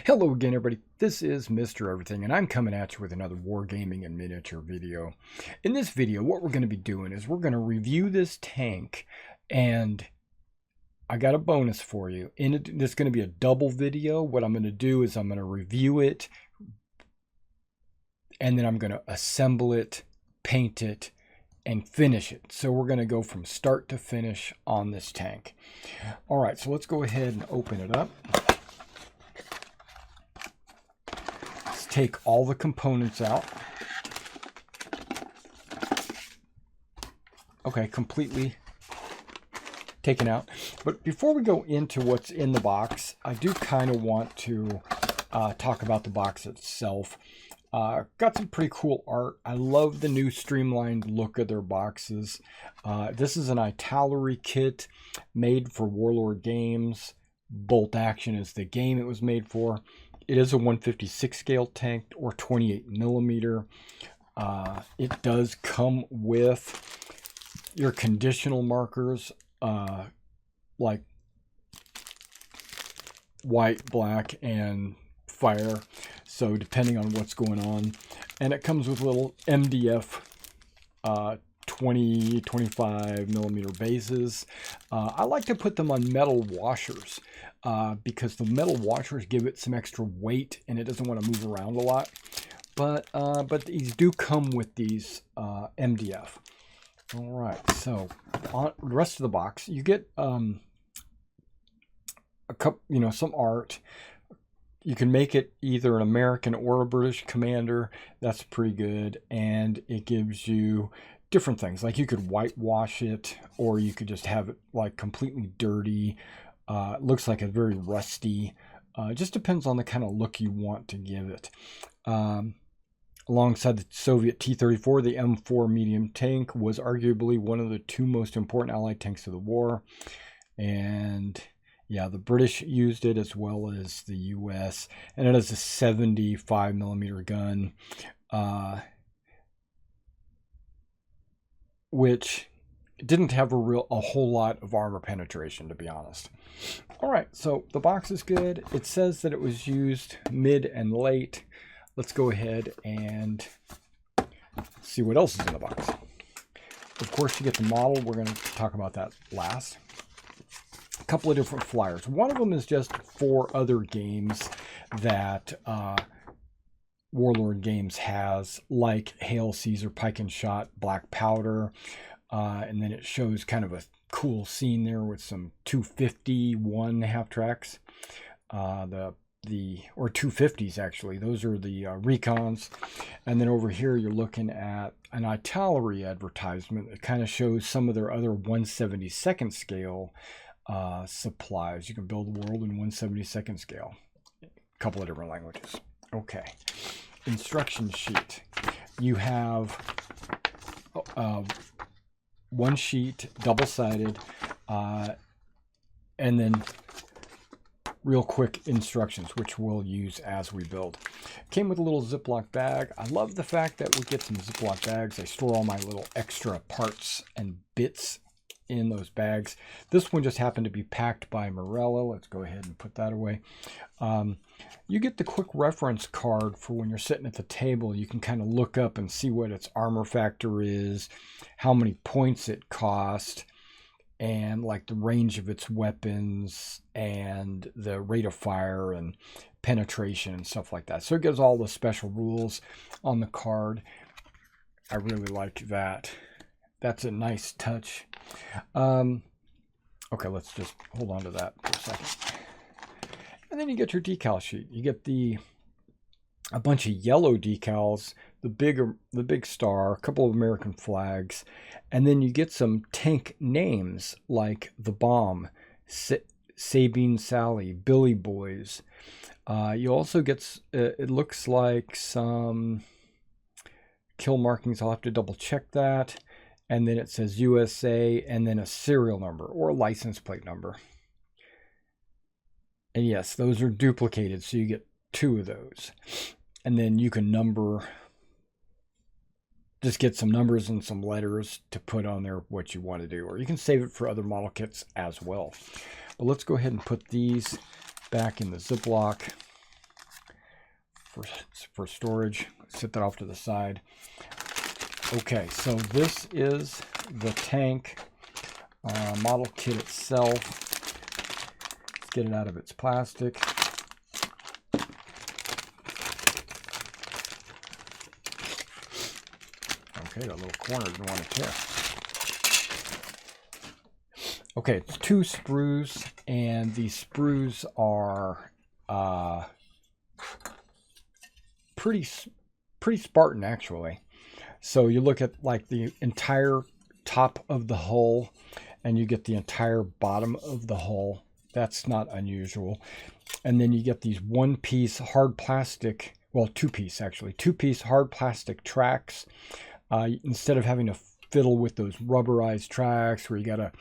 Hello again, everybody. This is Mr. Everything, and I'm coming at you with another Wargaming and miniature video. In this video, what we're going to be doing is we're going to review this tank, and I got a bonus for you. This is going to be a double video. What I'm going to do is I'm going to review it, and then I'm going to assemble it, paint it, and finish it. So we're going to go from start to finish on this tank. All right, so let's go ahead and open it up. Take all the components out. Okay, completely taken out. But before we go into what's in the box, I do kind of want to talk about the box itself. Got some pretty cool art. I love the new streamlined look of their boxes. This is an Artillery kit made for Warlord Games. Bolt Action is the game it was made for. It is a 156 scale tank or 28 millimeter. It does come with your conditional markers, like white, black, and fire. So depending on what's going on. And it comes with little MDF 20, 25 millimeter bases. I like to put them on metal washers because the metal washers give it some extra weight and it doesn't want to move around a lot. But these do come with these MDF. All right, so on the rest of the box, you get a couple, some art. You can make it either an American or a British commander. That's pretty good, and it gives you different things. Like you could whitewash it, or you could just have it like completely dirty. It looks like it's very rusty. It just depends on the kind of look you want to give it. Alongside the Soviet T-34, the M4 medium tank was arguably one of the two most important Allied tanks of the war. And yeah, the British used it as well as the US. And it has a 75 millimeter gun, which didn't have a whole lot of armor penetration, to be honest. All right, so the box is good. It says that it was used mid and late. Let's go ahead and see what else is in the box. Of course, you get the model. We're going to talk about that last. A couple of different flyers. One of them is just for other games that Warlord Games has, like Hail Caesar, Pike and Shot, Black Powder. And then it shows kind of a cool scene there with some 251 half tracks. Or 250s actually. Those are the recons. And then over here you're looking at an Artillery advertisement that kind of shows some of their other 1/72nd scale supplies. You can build a world in 1/72nd scale. A couple of different languages. Okay. Instruction sheet. You have one sheet, double-sided, and then real quick instructions, which we'll use as we build. Came with a little Ziploc bag. I love the fact that we get some Ziploc bags. I store all my little extra parts and bits in those bags. This one just happened to be packed by Morella. Let's go ahead and put that away. You get the quick reference card for when you're sitting at the table. You can kind of look up and see what its armor factor is, how many points it cost, and like the range of its weapons and the rate of fire and penetration and stuff like that. So it gives all the special rules on the card. I really like that. That's a nice touch. Okay, let's just hold on to that for a second. And then you get your decal sheet. You get a bunch of yellow decals, the big star, a couple of American flags, and then you get some tank names like the Bomb, Sabine Sally, Billy Boys. You also get, it looks like some kill markings. I'll have to double check that. And then it says USA and then a serial number or a license plate number. And yes, those are duplicated, so you get 2 of those. And then you can just get some numbers and some letters to put on there what you want to do. Or you can save it for other model kits as well. But let's go ahead and put these back in the Ziploc. for storage. Set that off to the side. Okay, so this is the tank model kit itself. Let's get it out of its plastic. Okay, that little corner didn't want to tear. Okay, it's 2 sprues, and these sprues are pretty Spartan, actually. So you look at like the entire top of the hull, and you get the entire bottom of the hull. That's not unusual. And then you get these 1-piece hard plastic, well, 2-piece actually, 2-piece hard plastic tracks. Instead of having to fiddle with those rubberized tracks where you got to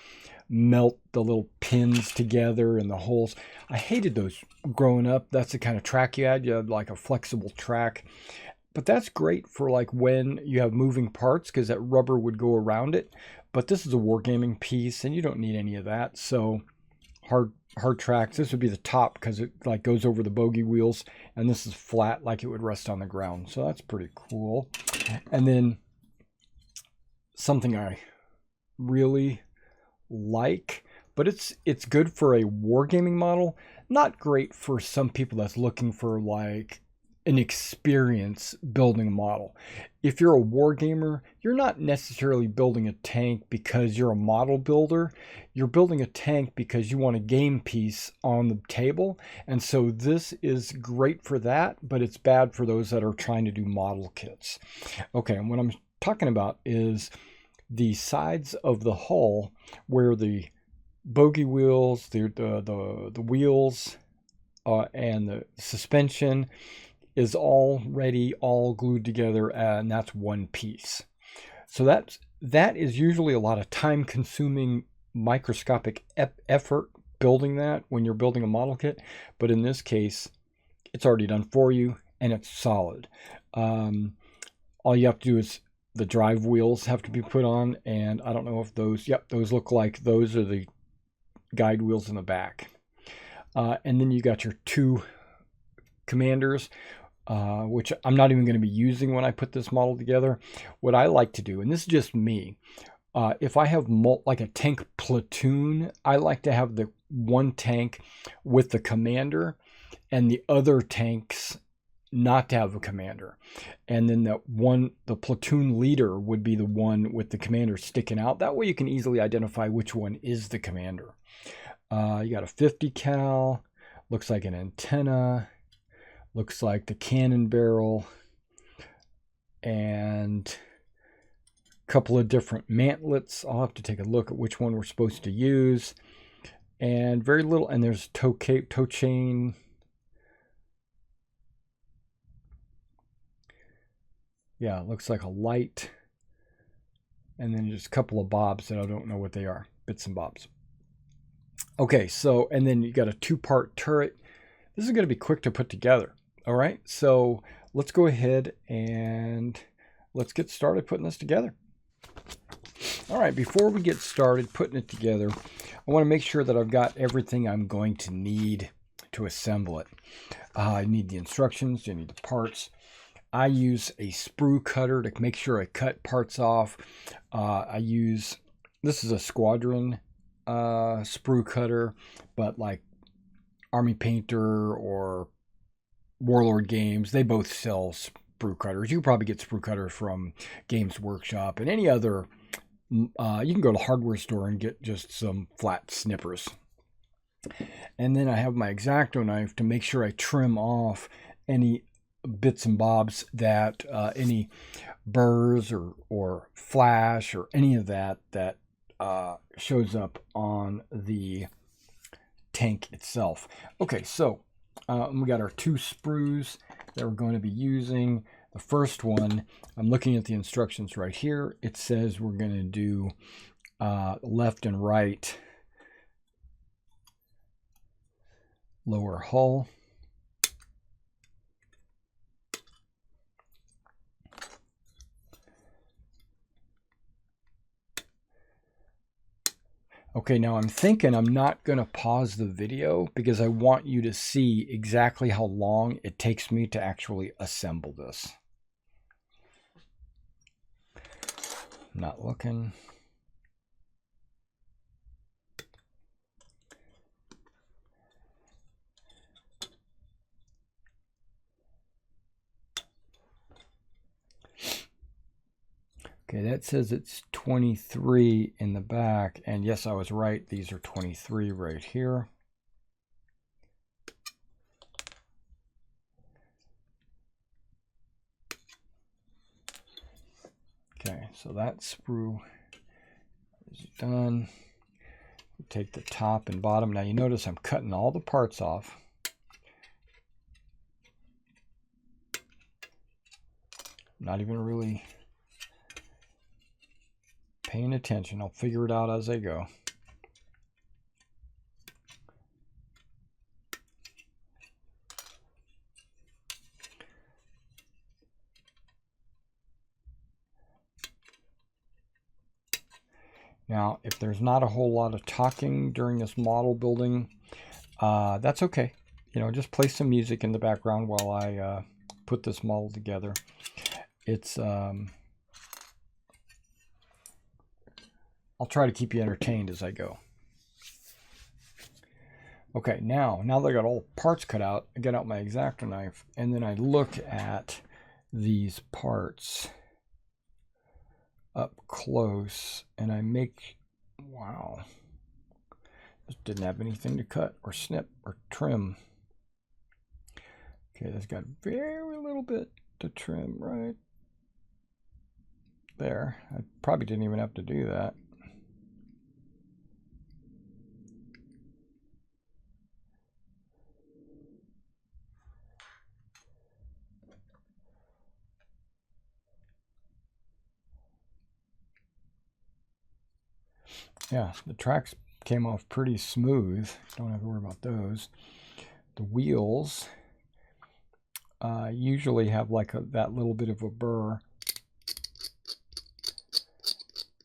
melt the little pins together in the holes. I hated those growing up. That's the kind of track you had. You had like a flexible track. But that's great for like when you have moving parts, because that rubber would go around it. But this is a Wargaming piece, and you don't need any of that. So hard tracks. This would be the top because it like goes over the bogey wheels, and this is flat like it would rest on the ground. So that's pretty cool. And then something I really like, but it's good for a Wargaming model. Not great for some people that's looking for like an experience building a model. If you're a wargamer, you're not necessarily building a tank because you're a model builder. You're building a tank because you want a game piece on the table. And so this is great for that, but it's bad for those that are trying to do model kits. Okay, and what I'm talking about is the sides of the hull where the bogey wheels, the wheels, and the suspension is already all glued together, and that's 1 piece. So that is usually a lot of time-consuming microscopic effort building that when you're building a model kit. But in this case, it's already done for you, and it's solid. All you have to do is the drive wheels have to be put on, and I don't know if those, yep, those look like those are the guide wheels in the back. And then you got your 2 commanders, which I'm not even going to be using when I put this model together. What I like to do, and this is just me, if I have like a tank platoon, I like to have the 1 tank with the commander and the other tanks not to have a commander. And then the platoon leader would be the one with the commander sticking out. That way you can easily identify which one is the commander. You got a 50 cal, looks like an antenna, looks like the cannon barrel, and a couple of different mantlets. I'll have to take a look at which one we're supposed to use. And very little, and there's toe chain. Yeah, it looks like a light. And then just a couple of bobs that I don't know what they are. Bits and bobs. Okay, so, and then you got a 2-part turret. This is going to be quick to put together. All right, so let's go ahead and let's get started putting this together. All right, before we get started putting it together, I want to make sure that I've got everything I'm going to need to assemble it. I need the instructions, I need the parts. I use a sprue cutter to make sure I cut parts off. This is a squadron sprue cutter, but like Army Painter or Warlord Games, they both sell sprue cutters. You can probably get sprue cutters from Games Workshop and any other. You can go to the hardware store and get just some flat snippers. And then I have my X-Acto knife to make sure I trim off any bits and bobs that any burrs or flash or any of that shows up on the tank itself. Okay, so we got our 2 sprues that we're going to be using. The first one, I'm looking at the instructions right here. It says we're going to do left and right lower hull. Okay, now I'm thinking I'm not going to pause the video because I want you to see exactly how long it takes me to actually assemble this. Not looking. Okay, that says it's 23 in the back, and yes, I was right. These are 23 right here. Okay, so that sprue is done. We'll take the top and bottom. Now you notice I'm cutting all the parts off. Not even really paying attention. I'll figure it out as I go. Now, if there's not a whole lot of talking during this model building, that's okay. You know, just play some music in the background while I put this model together. It's I'll try to keep you entertained as I go. Okay, now that I got all parts cut out, I get out my X-Acto knife, and then I look at these parts up close, and I make, wow, just didn't have anything to cut or snip or trim. Okay, that's got very little bit to trim right there. I probably didn't even have to do that. Yeah, the tracks came off pretty smooth. Don't have to worry about those. The wheels usually have like that little bit of a burr.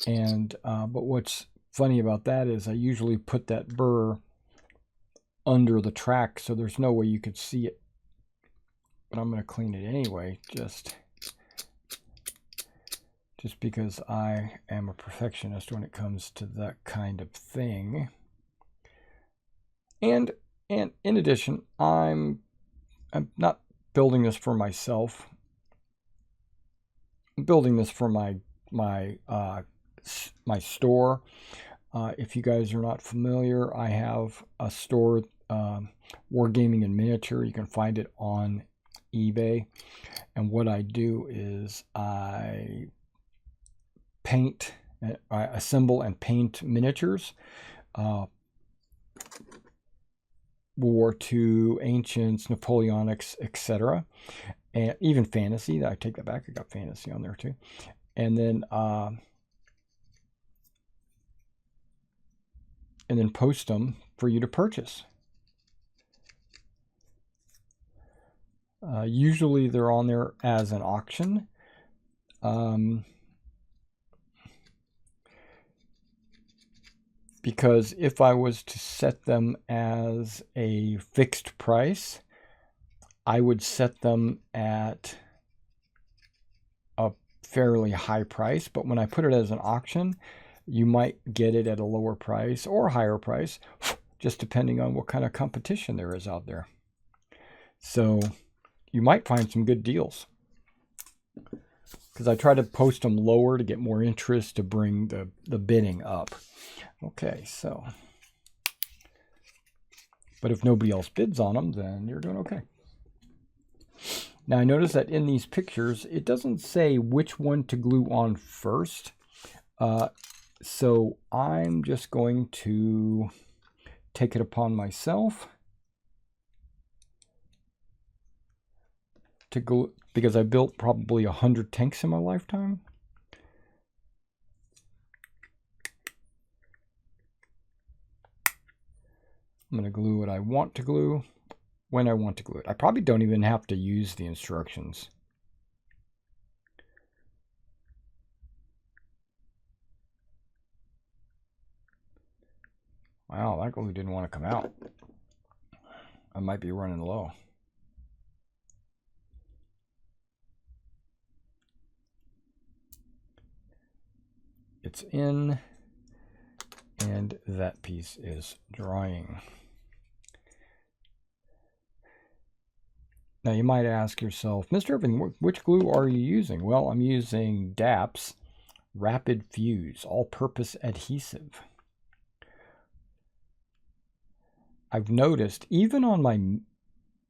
And but what's funny about that is I usually put that burr under the track so there's no way you could see it. But I'm going to clean it anyway, just because I am a perfectionist when it comes to that kind of thing. And in addition, I'm not building this for myself. I'm building this for my store. If you guys are not familiar, I have a store, Wargaming in Miniature. You can find it on eBay. And what I do is I paint, I assemble and paint miniatures. War II, Ancients, Napoleonics, etc. And even fantasy. I take that back. I got fantasy on there too. And then post them for you to purchase. Usually they're on there as an auction. Because if I was to set them as a fixed price, I would set them at a fairly high price. But when I put it as an auction, you might get it at a lower price or higher price, just depending on what kind of competition there is out there. So you might find some good deals, because I try to post them lower to get more interest, to bring the bidding up. Okay, so, but if nobody else bids on them, then you're doing okay. Now I notice that in these pictures, it doesn't say which one to glue on first. So I'm just going to take it upon myself to glue, because I built probably 100 tanks in my lifetime. I'm going to glue what I want to glue when I want to glue it. I probably don't even have to use the instructions. Wow, that glue didn't want to come out. I might be running low. It's in, and that piece is drying. Now you might ask yourself, Mr. Irving, which glue are you using? Well, I'm using DAP's Rapid Fuse All-Purpose Adhesive. I've noticed, even on my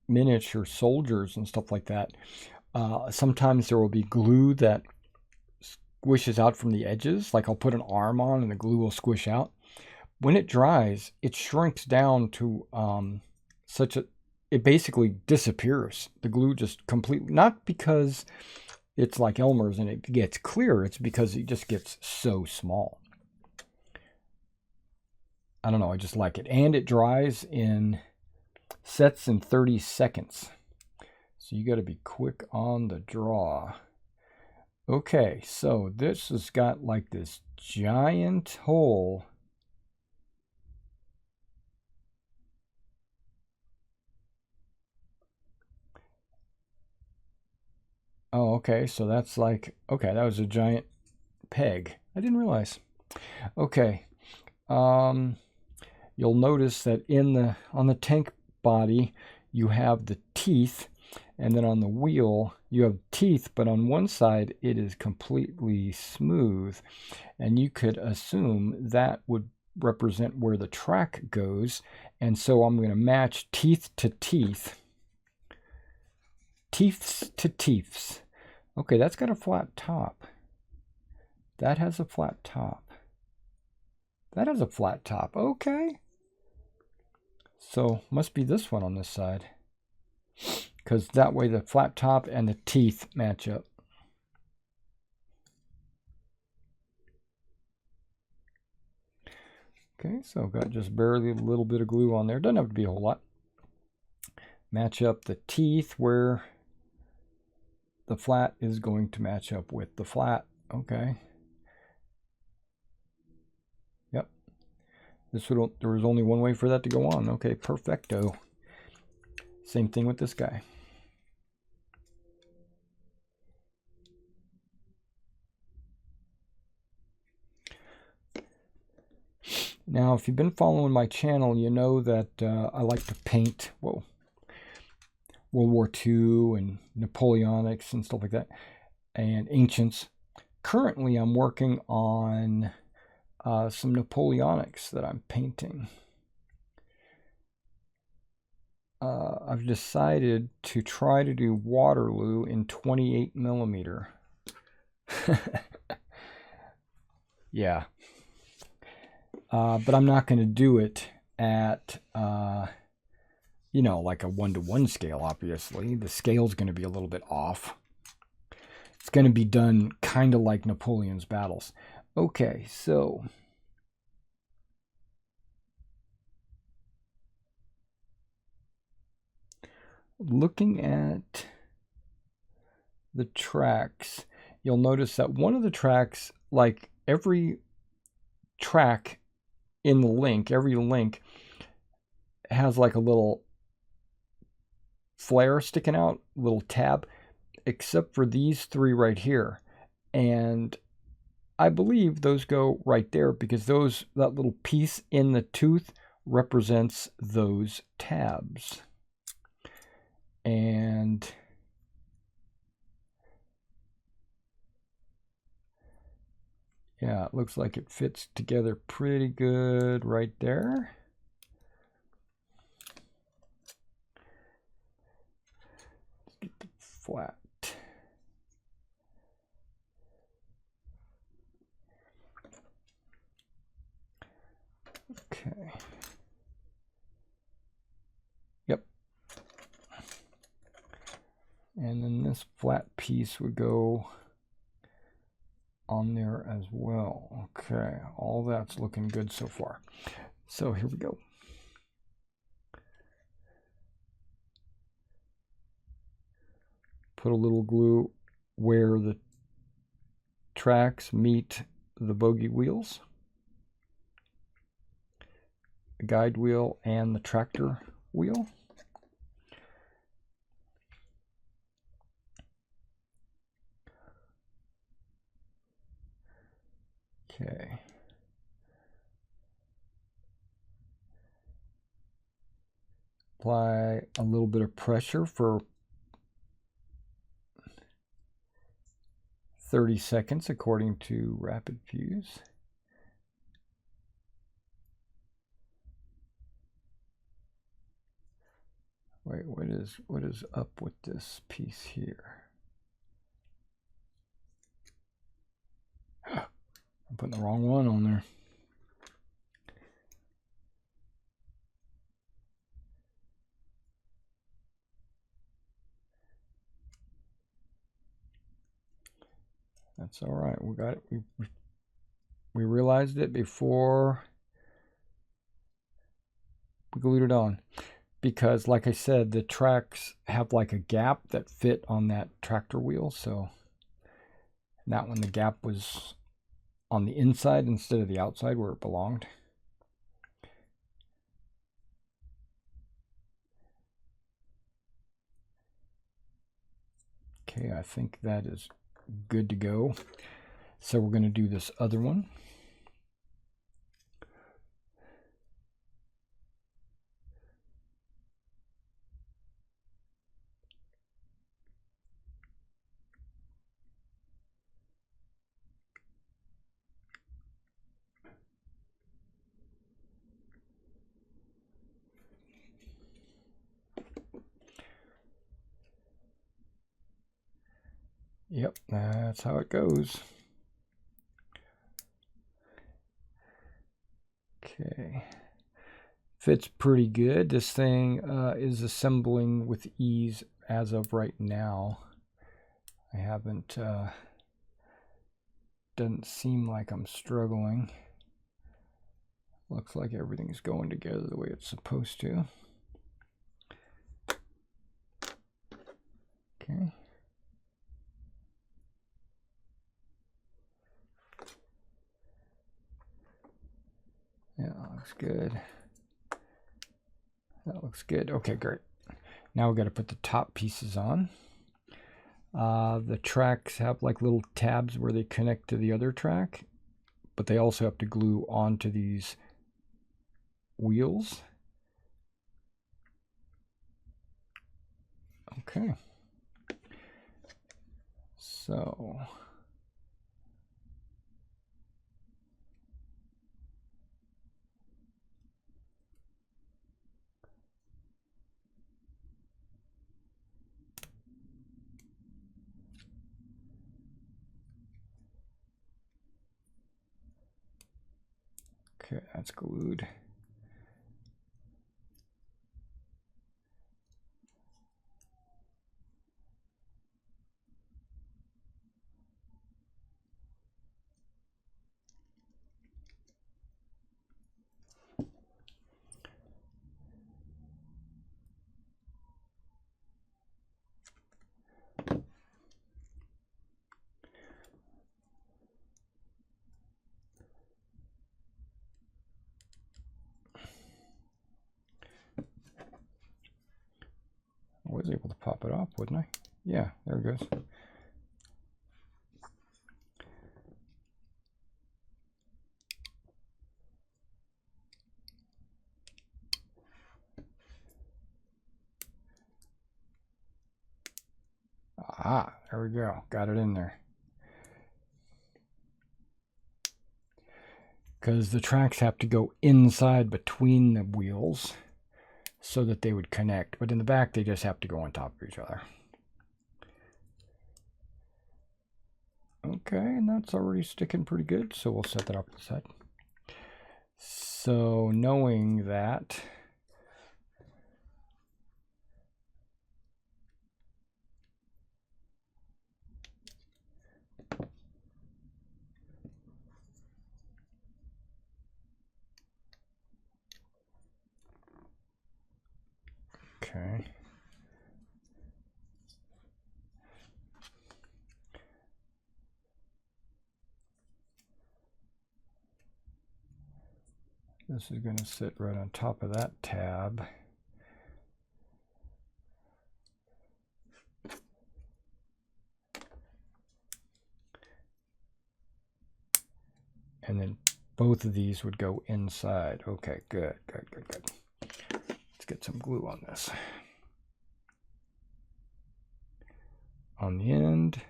miniature soldiers and stuff like that, sometimes there will be glue that squishes out from the edges. Like I'll put an arm on and the glue will squish out. When it dries, it shrinks down to it basically disappears. The glue just completely, not because it's like Elmer's and it gets clear, it's because it just gets so small. I don't know, I just like it. And it dries in sets in 30 seconds. So you got to be quick on the draw. Okay, so this has got like this giant hole. Oh, okay, so that's like, okay, that was a giant peg. I didn't realize. Okay, you'll notice that on the tank body, you have the teeth, and then on the wheel, you have teeth, but on one side, it is completely smooth, and you could assume that would represent where the track goes, and so I'm going to match teeth to teeth. Teeths to teeths. Okay, that's got a flat top. That has a flat top. That has a flat top. Okay. So must be this one on this side. Because that way the flat top and the teeth match up. Okay, so got just barely a little bit of glue on there. Doesn't have to be a whole lot. Match up the teeth where the flat is going to match up with the flat. Okay. Yep. There was only one way for that to go on. Okay, perfecto. Same thing with this guy. Now, if you've been following my channel, you know that I like to paint, World War II and Napoleonics and stuff like that, and ancients. Currently, I'm working on some Napoleonics that I'm painting. I've decided to try to do Waterloo in 28mm. Yeah. But I'm not going to do it at, you know, like a 1-to-1 scale, obviously. The scale's going to be a little bit off. It's going to be done kind of like Napoleon's battles. Okay, so looking at the tracks, you'll notice that one of the tracks, like every track in the link, every link has like a little flare sticking out, little tab, except for these three right here. And I believe those go right there because that little piece in the tooth represents those tabs. And yeah, it looks like it fits together pretty good right there. Let's get the flat. Okay. Yep. And then this flat piece would go on there as well. Okay, all that's looking good so far. So here we go. Put a little glue where the tracks meet the bogey wheels. the guide wheel and the tractor wheel. Okay. Apply a little bit of pressure for 30 seconds according to Rapid Fuse. Wait, what is up with this piece here? I'm putting the wrong one on there. That's all right. We got it. We realized it before we glued it on. Because like I said, the tracks have like a gap that fit on that tractor wheel. So that one, the gap was on the inside instead of the outside where it belonged. Okay, I think that is good to go. So we're going to do this other one. Yep, that's how it goes. Okay, fits pretty good. This thing is assembling with ease as of right now. I haven't, doesn't seem like I'm struggling. Looks like everything's going together the way it's supposed to. Okay. Yeah, that looks good. That looks good. Okay, great. Now we've got to put the top pieces on. The tracks have like little tabs where they connect to the other track, but they also have to glue onto these wheels. Okay. So okay, that's glued. I was able to pop it off, wouldn't I? Yeah, there it goes. Ah, there we go. Got it in there. Because the tracks have to go inside between the wheels so that they would connect. But in the back, they just have to go on top of each other. Okay, and that's already sticking pretty good. So we'll set that up to the side. So knowing that, okay. This is going to sit right on top of that tab. And then both of these would go inside. Okay, good, good, good, good. Let's get some glue on this. On the end,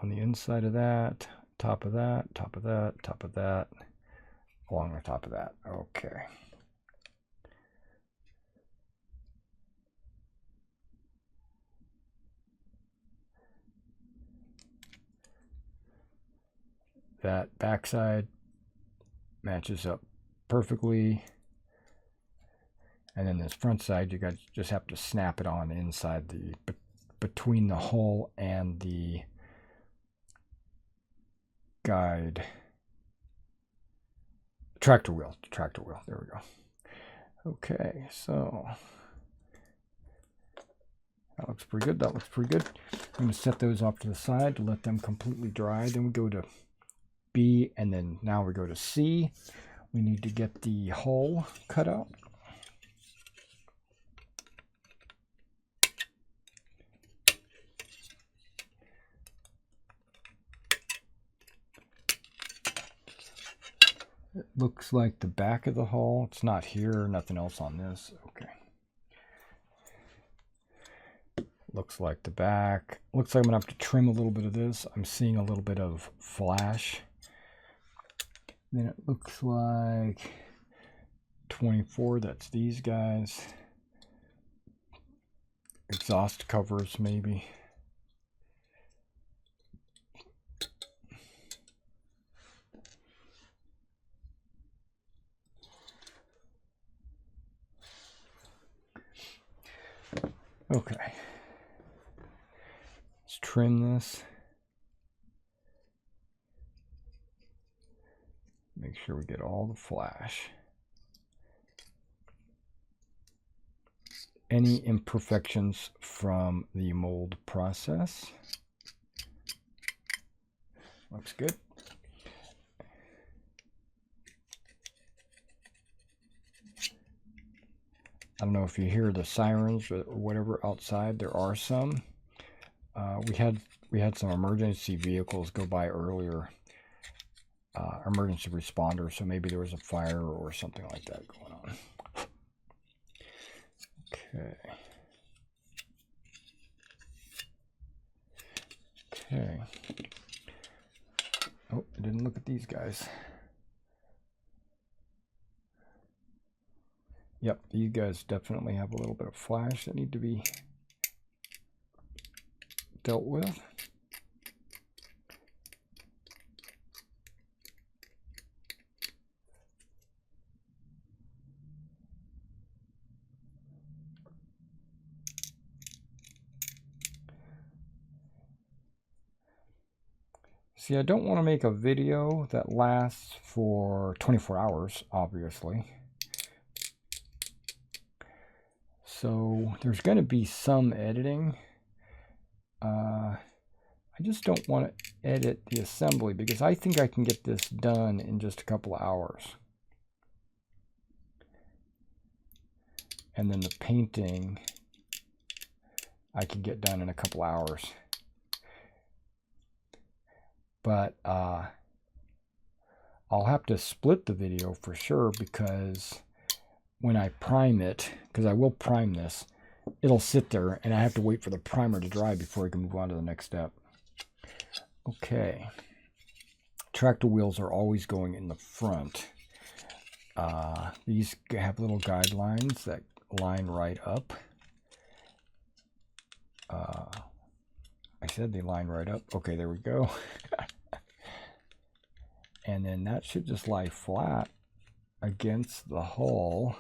on the inside of that, top of that, top of that, top of that, along the top of that. Okay. That backside matches up perfectly. And then this front side, you guys just have to snap it on inside the, between the hull and the guide. Tractor wheel, there we go. Okay, so that looks pretty good, that looks pretty good. I'm gonna set those off to the side to let them completely dry. Then we go to B, and then now we go to C. We need to get the hull cut out. It looks like the back of the hull. It's not here, nothing else on this. Okay. Looks like the back. Looks like I'm gonna have to trim a little bit of this. I'm seeing a little bit of flash. Then it looks like 24, that's these guys. Exhaust covers maybe. Okay. Let's trim this. Make sure we get all the flash. Any imperfections from the mold process. Looks good. I don't know if you hear the sirens or whatever outside. There are some. We had some emergency vehicles go by earlier. Emergency responders, so maybe there was a fire or something like that going on. Okay. Okay. Oh, I didn't look at these guys. Yep, these guys definitely have a little bit of flash that need to be dealt with. See, I don't want to make a video that lasts for 24 hours, obviously. So there's going to be some editing. I just don't want to edit the assembly because I think I can get this done in just a couple of hours. And then the painting I can get done in a couple hours. But I'll have to split the video for sure, because when I prime it, because I will prime this, it'll sit there and I have to wait for the primer to dry before I can move on to the next step. Okay. Tractor wheels are always going in the front. These have little guidelines that line right up. I said they line right up. Okay, there we go. And then that should just lie flat against the hull.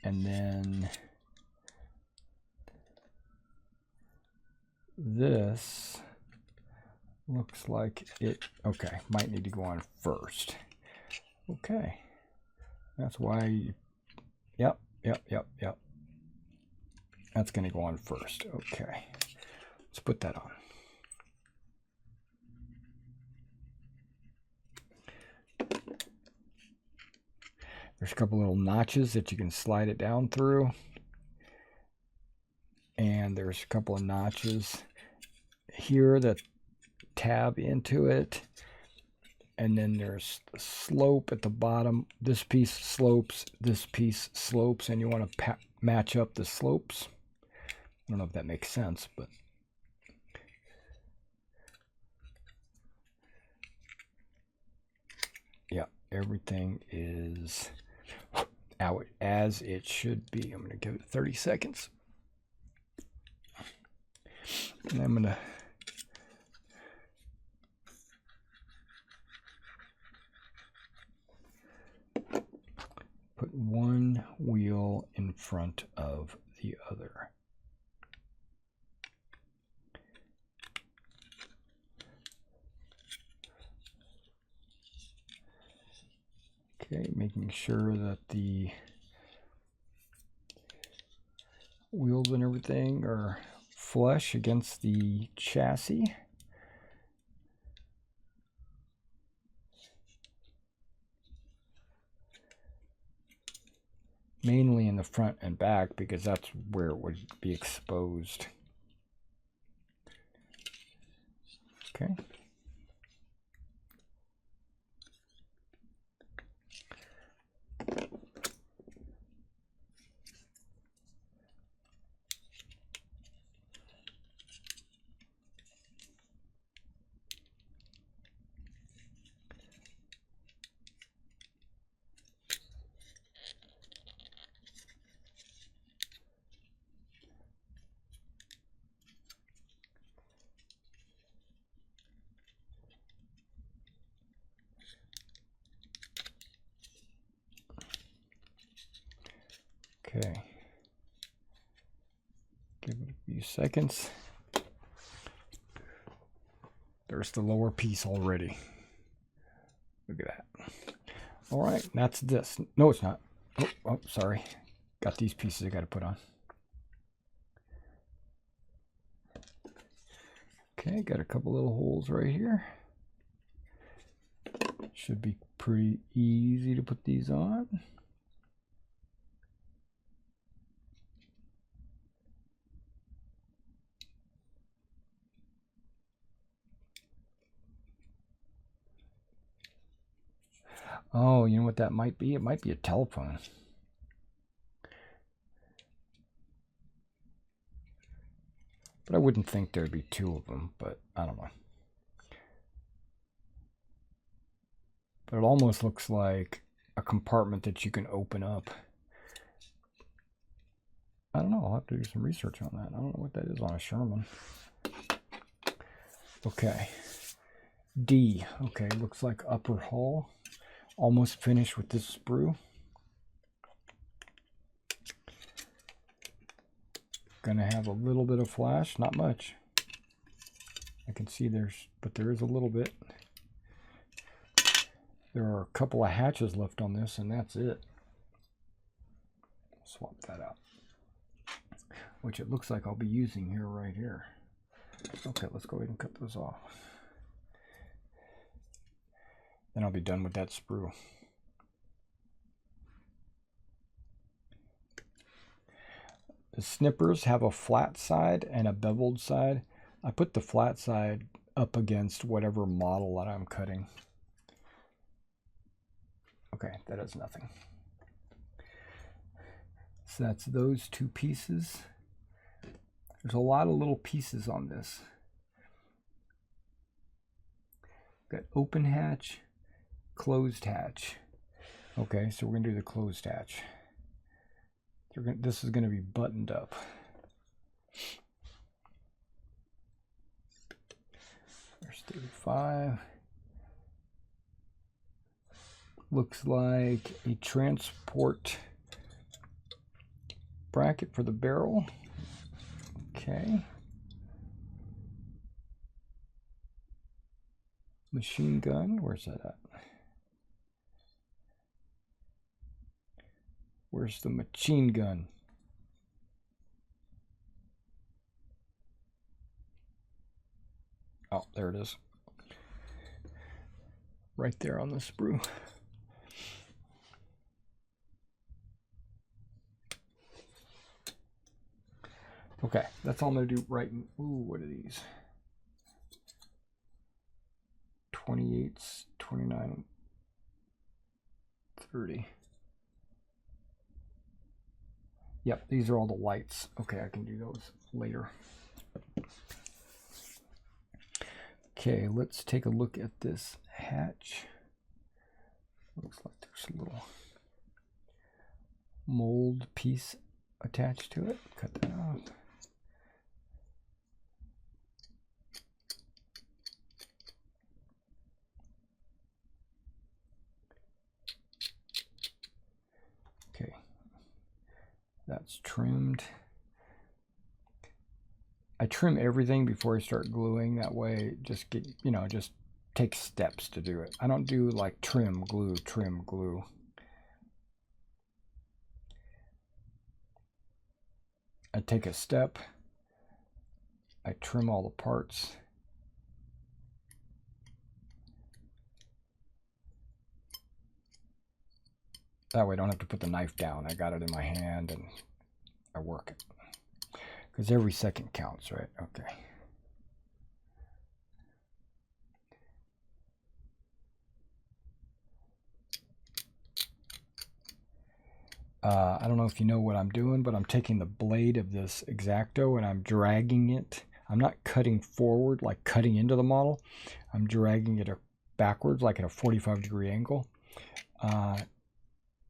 And then this looks like it, okay, might need to go on first. Okay, that's why, yep. That's gonna go on first. Okay, let's put that on. There's a couple little notches that you can slide it down through. And there's a couple of notches here that tab into it. And then there's the slope at the bottom. This piece slopes, this piece slopes, and you want to match up the slopes. I don't know if that makes sense, but yeah, everything is out as it should be. I'm going to give it 30 seconds. And I'm going to put one wheel in front of the other. Okay, making sure that the wheels and everything are flush against the chassis. Mainly in the front and back because that's where it would be exposed. Okay. Okay. Give it a few seconds. There's the lower piece already. Look at that. All right, that's this. No, it's not. Oh, sorry. Got these pieces I got to put on. Okay, got a couple little holes right here. Should be pretty easy to put these on. Oh, you know what that might be? It might be a telephone. But I wouldn't think there'd be two of them, but I don't know. But it almost looks like a compartment that you can open up. I don't know. I'll have to do some research on that. I don't know what that is on a Sherman. Okay. D. Okay, looks like upper hull. Almost finished with this sprue. Gonna have a little bit of flash, not much. I can see but there is a little bit. There are a couple of hatches left on this, and that's it. Swap that out. Which it looks like I'll be using here, right here. Okay, let's go ahead and cut those off. Then I'll be done with that sprue. The snippers have a flat side and a beveled side. I put the flat side up against whatever model that I'm cutting. Okay, that does nothing. So that's those two pieces. There's a lot of little pieces on this. Got open hatch, closed hatch. Okay, so we're going to do the closed hatch. This is going to be buttoned up. There's 35. Looks like a transport bracket for the barrel. Okay. Machine gun, where's that at? Where's the machine gun? Oh, there it is. Right there on the sprue. Okay, that's all I'm going to do right. Ooh, what are these? 28s, 29, 30. Yep, these are all the lights. Okay, I can do those later. Okay, let's take a look at this hatch. Looks like there's a little mold piece attached to it. Cut that off. Okay, that's trimmed. I trim everything before I start gluing. That way, just get, you know, just take steps to do it. I don't do like trim, glue, trim, glue. I take a step. I trim all the parts. That way I don't have to put the knife down. I got it in my hand and I work it. Because every second counts, right? Okay. I don't know if you know what I'm doing, but I'm taking the blade of this X-Acto and I'm dragging it. I'm not cutting forward, like cutting into the model. I'm dragging it backwards, like at a 45-degree angle.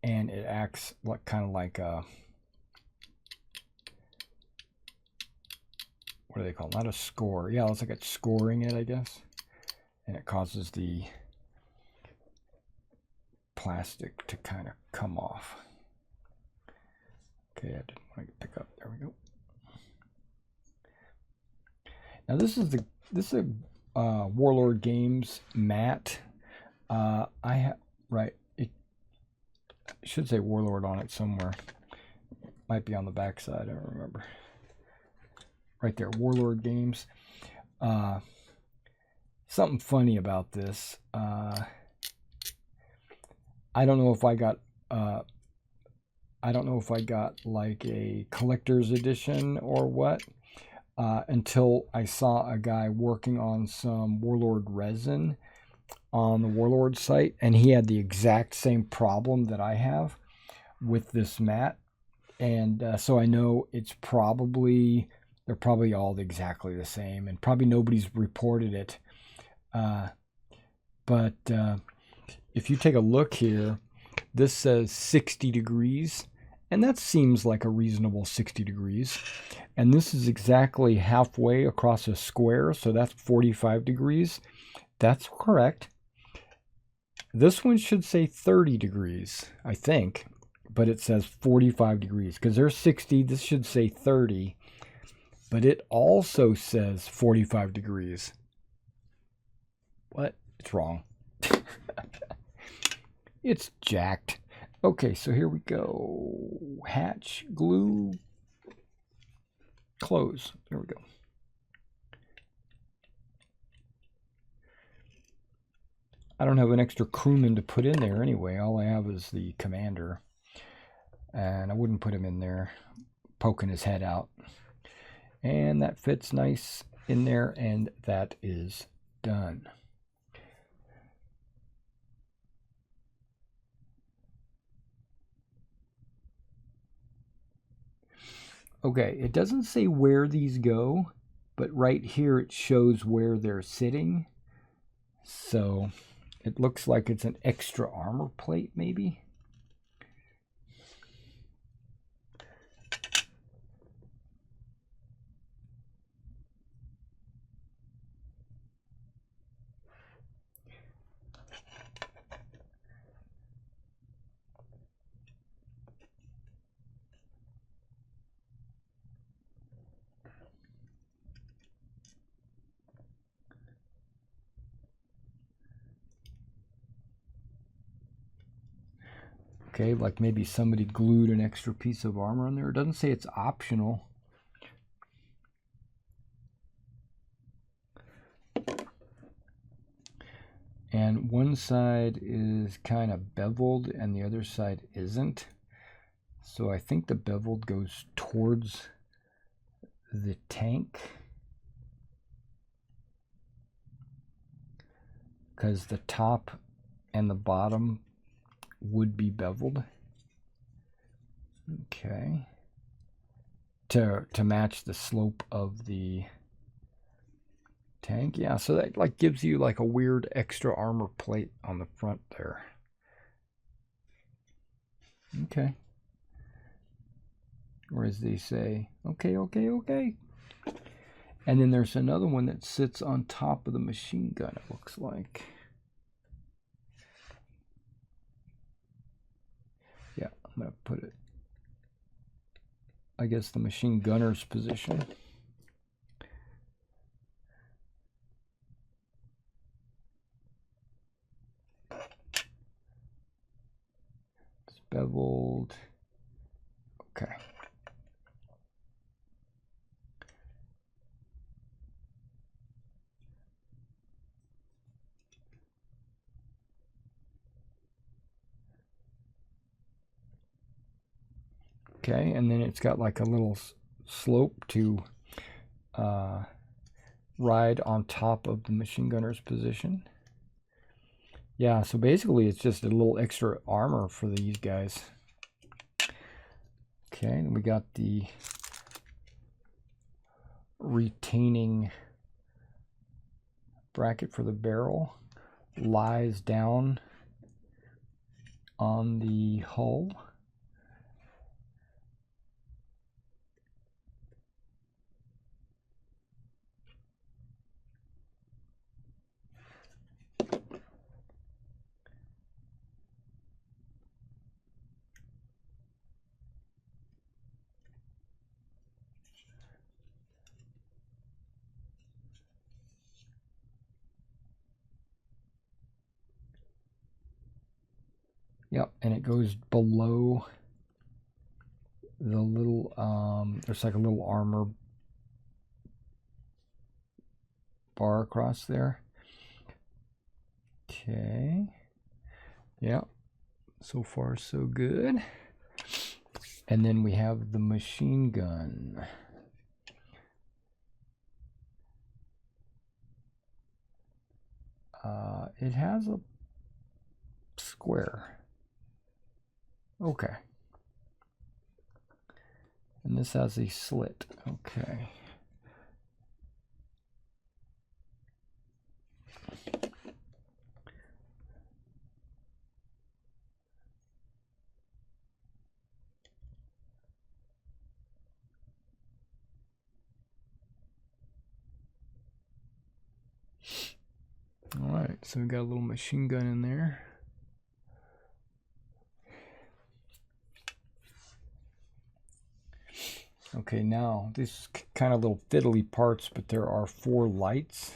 And it acts like kind of like a, what do they call it? Not a score. Yeah, it's like it's scoring it, I guess. And it causes the plastic to kind of come off. Okay, I didn't want to pick up. There we go. Now this is a Warlord Games mat. I have it should say Warlord on it somewhere. Might be on the back side. I don't remember. Right there, Warlord Games. Something funny about this. I don't know if I got like a collector's edition or what, until I saw a guy working on some Warlord resin on the Warlord site, and he had the exact same problem that I have with this mat, and so I know it's probably, they're probably all exactly the same, and probably nobody's reported it. But if you take a look here, this says 60 degrees, and that seems like a reasonable 60 degrees. And this is exactly halfway across a square, so that's 45 degrees. That's correct. This one should say 30 degrees, I think, but it says 45 degrees because there's 60. This should say 30, but it also says 45 degrees. What? It's wrong. It's jacked. Okay, so here we go. Hatch, glue, close. There we go. I don't have an extra crewman to put in there anyway. All I have is the commander. And I wouldn't put him in there, poking his head out. And that fits nice in there, and that is done. Okay, it doesn't say where these go, but right here it shows where they're sitting. So it looks like it's an extra armor plate, maybe. Okay, like maybe somebody glued an extra piece of armor on there. It doesn't say it's optional. And one side is kind of beveled and the other side isn't. So I think the beveled goes towards the tank, because the top and the bottom would be beveled. Okay. To match the slope of the tank. Yeah, so that like gives you like a weird extra armor plate on the front there. Okay. Or as they say, okay, okay, okay. And then there's another one that sits on top of the machine gun, it looks like. Yeah, I'm going to put it, I guess, the machine gunner's position. It's beveled. Okay. Okay, and then it's got like a little slope to ride on top of the machine gunner's position. Yeah, so basically it's just a little extra armor for these guys. Okay, and we got the retaining bracket for the barrel. Lies down on the hull. Yep, and it goes below the little, there's like a little armor bar across there. Okay. Yep. So far, so good. And then we have the machine gun. It has a square. Okay. And this has a slit. Okay. All right, so we got a little machine gun in there. Okay, now this kind of little fiddly parts, but there are 4 lights.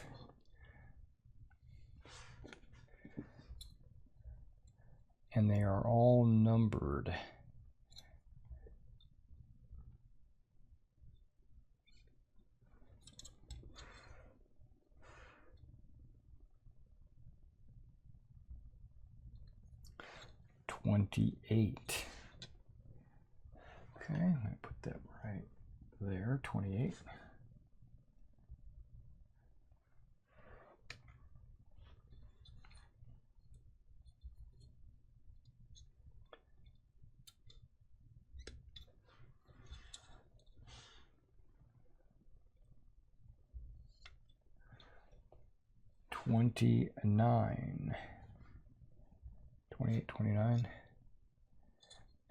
And they are all numbered. $28. Okay, I'm going to put that right there, 28. $29. 28, 29.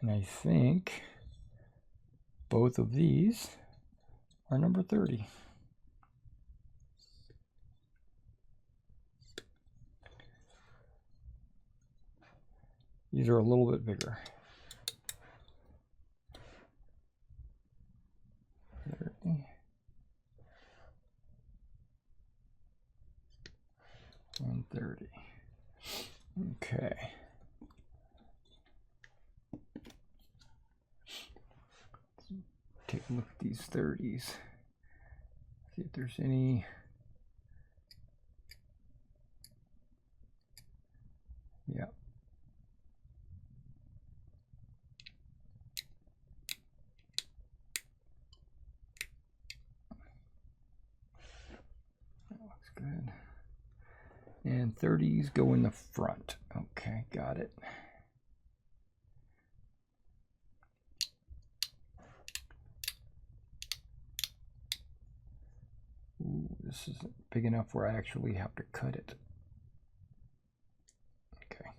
And I think both of these are number 30. These are a little bit bigger. 30. And 30. Okay. Take a look at these 30s. See if there's any. Yeah. And 30s go in the front. Okay, got it. Ooh, this isn't big enough where I actually have to cut it. Okay.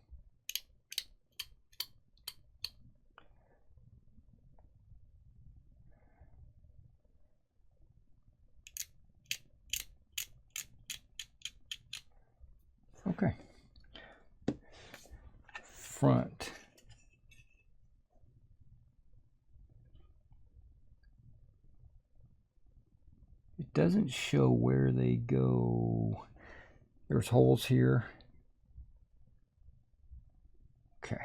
Okay. Front. It doesn't show where they go. There's holes here. Okay.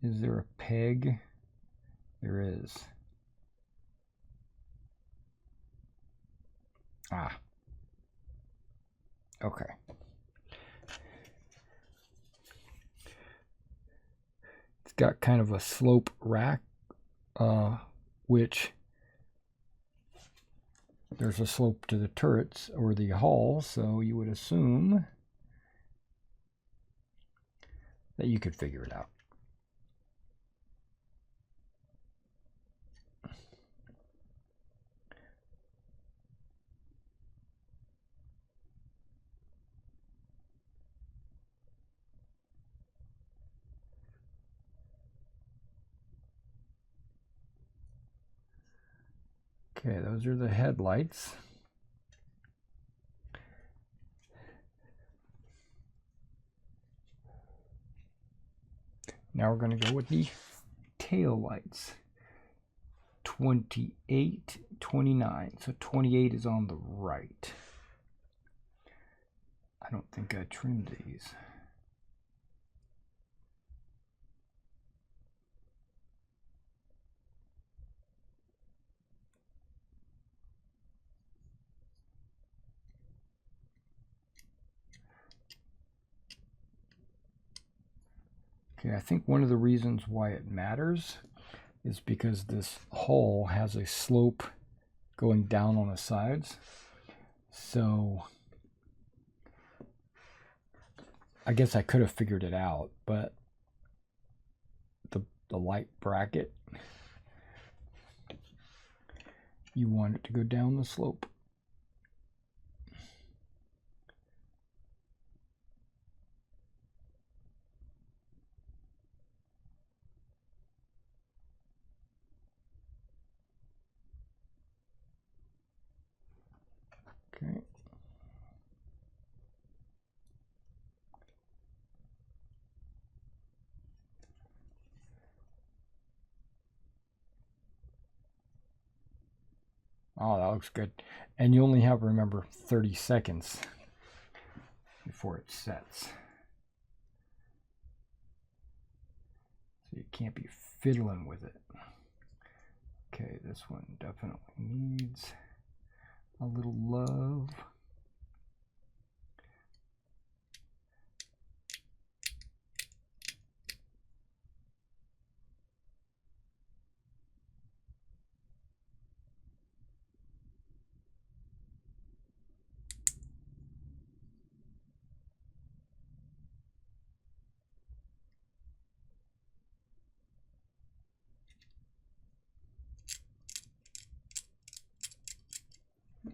Is there a peg? There is. Ah. Okay. It's got kind of a slope rack, which there's a slope to the turrets or the hull, so you would assume that you could figure it out. Okay, those are the headlights. Now we're going to go with the tail lights. 28, 29. So 28 is on the right. I don't think I trimmed these. Okay, I think one of the reasons why it matters is because this hull has a slope going down on the sides. So I guess I could have figured it out, but the light bracket, you want it to go down the slope. Okay. Oh, that looks good. And you only have, remember, 30 seconds before it sets. So you can't be fiddling with it. Okay, this one definitely needs a little love.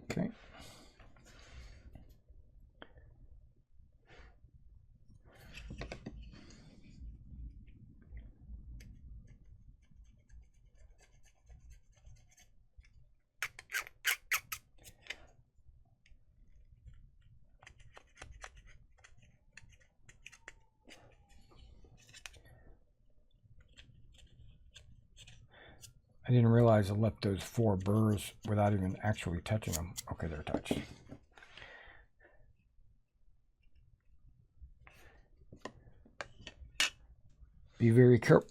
Okay. I didn't realize I left those 4 burrs without even actually touching them. Okay, they're touched. Be very careful.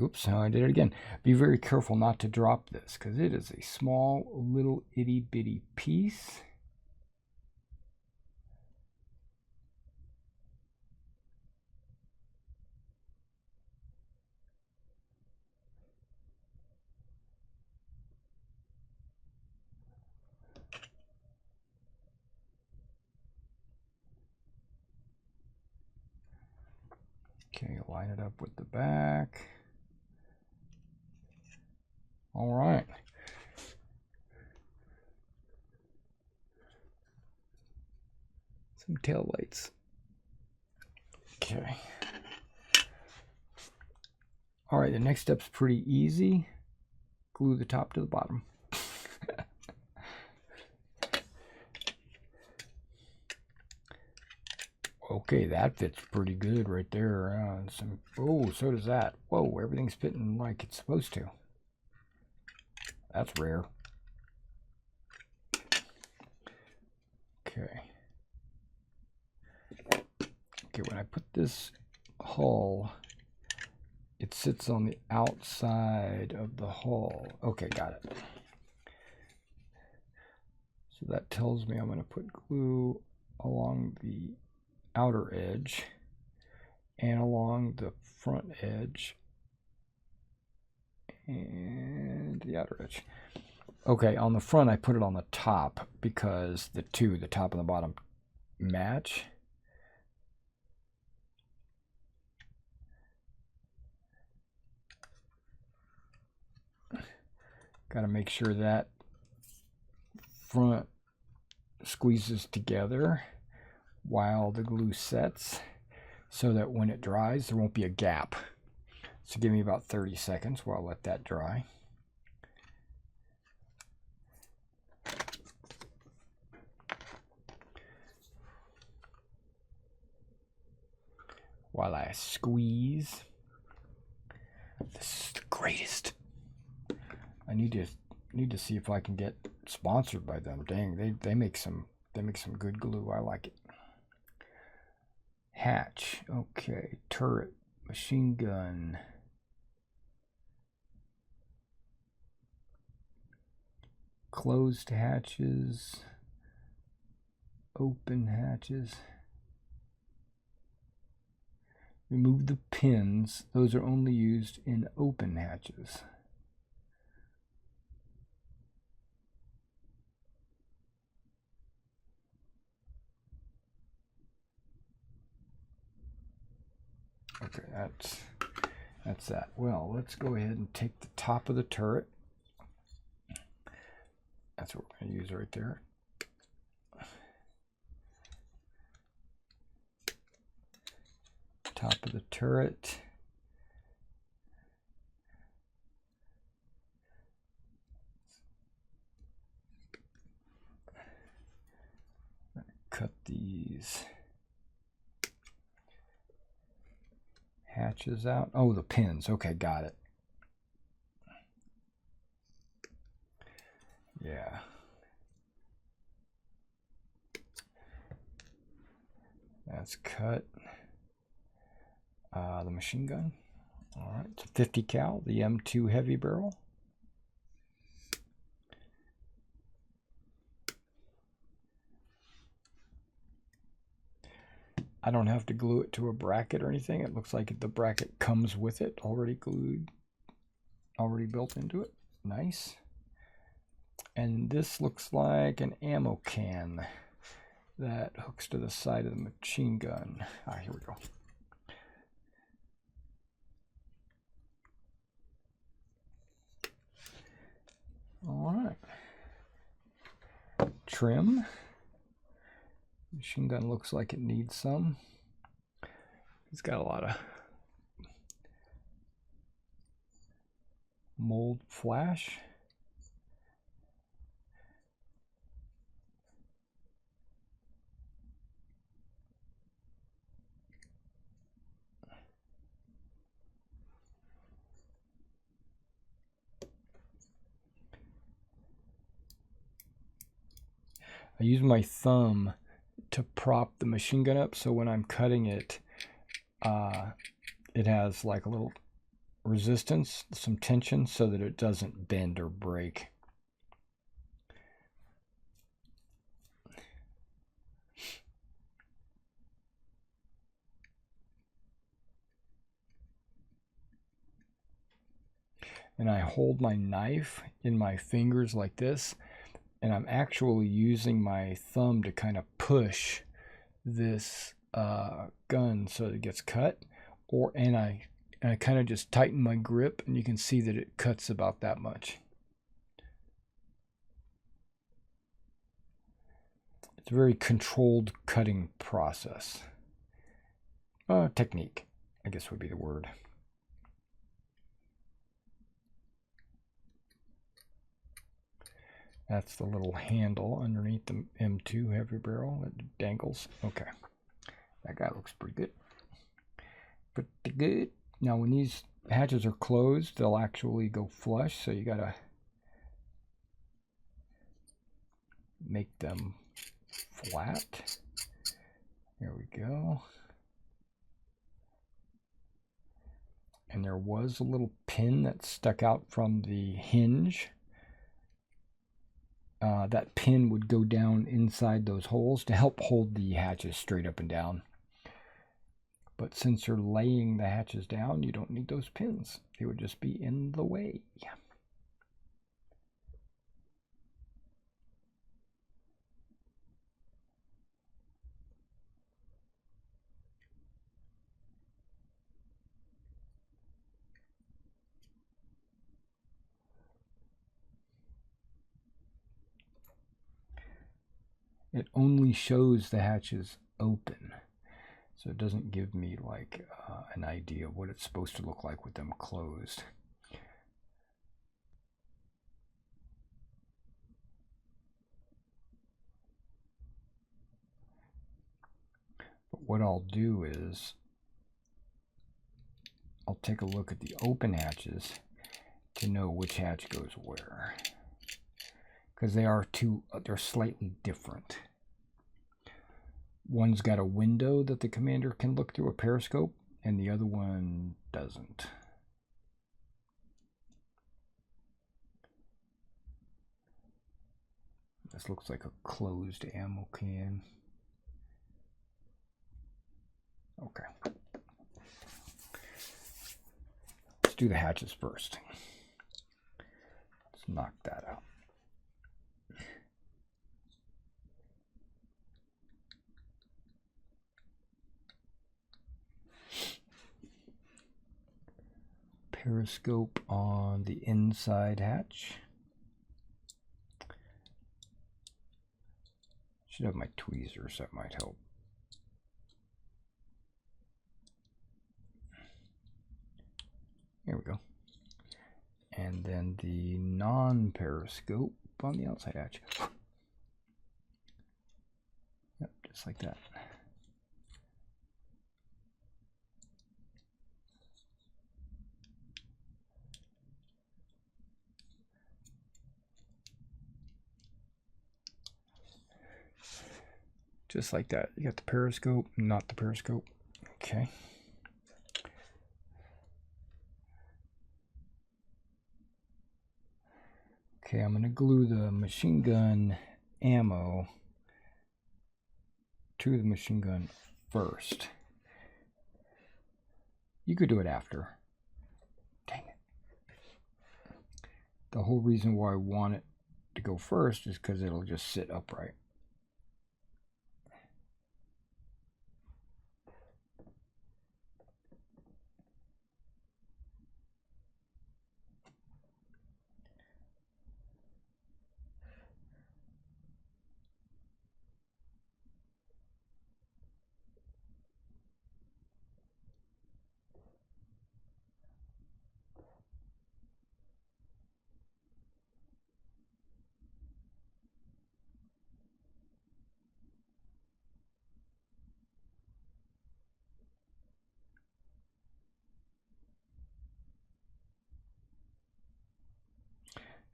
Oops, I did it again. Be very careful not to drop this because it is a small little itty bitty piece. line it up with the back. All right. Some tail lights. Okay. All right, the next step's pretty easy. Glue the top to the bottom. Okay, that fits pretty good right there. Oh, so does that. Whoa, everything's fitting like it's supposed to. That's rare. Okay. Okay, when I put this hull, it sits on the outside of the hull. Okay, got it. So that tells me I'm going to put glue along the outer edge and along the front edge and the outer edge. Okay, on the front I put it on the top because the top and the bottom, match. Got to make sure that front squeezes together while the glue sets so that when it dries there won't be a gap. So give me about 30 seconds while I let that dry. While I squeeze. This is the greatest. I need to see if I can get sponsored by them. Dang, they make some good glue. I like it. Hatch. Okay, turret, machine gun. Closed hatches. Open hatches. Remove the pins. Those are only used in open hatches. Okay, that's that. Well, let's go ahead and take the top of the turret. That's what we're going to use right there. Top of the turret. Cut these hatches out. Oh, the pins. Okay, got it. Yeah. That's cut. The machine gun. All right, it's a 50 cal, the M2 heavy barrel. I don't have to glue it to a bracket or anything. It looks like the bracket comes with it, already glued, already built into it. Nice. And this looks like an ammo can that hooks to the side of the machine gun. Here we go. All right. Trim. Machine gun looks like it needs some. It's got a lot of mold flash. I use my thumb to prop the machine gun up, so when I'm cutting it, it has like a little resistance, some tension, so that it doesn't bend or break. And I hold my knife in my fingers like this, and I'm actually using my thumb to kind of push this gun so that it gets cut. and I kind of just tighten my grip, and you can see that it cuts about that much. It's a very controlled cutting process. Technique, I guess would be the word. That's the little handle underneath the M2 heavy barrel that dangles. Okay, that guy looks pretty good. Pretty good. Now when these hatches are closed, they'll actually go flush, so you gotta make them flat. There we go. And there was a little pin that stuck out from the hinge. That pin would go down inside those holes to help hold the hatches straight up and down. But since you're laying the hatches down, you don't need those pins. They would just be in the way. It only shows the hatches open, so it doesn't give me like an idea of what it's supposed to look like with them closed. But what I'll do is I'll take a look at the open hatches to know which hatch goes where, because they're slightly different. One's got a window that the commander can look through, a periscope, and the other one doesn't. This looks like a closed ammo can. Okay. Let's do the hatches first. Let's knock that out. Periscope on the inside hatch. Should have my tweezers, that might help. Here we go. And then the non-periscope on the outside hatch. Yep, just like that. Just like that. You got the periscope, not the periscope. Okay. Okay, I'm going to glue the machine gun ammo to the machine gun first. You could do it after. Dang it. The whole reason why I want it to go first is because it'll just sit upright.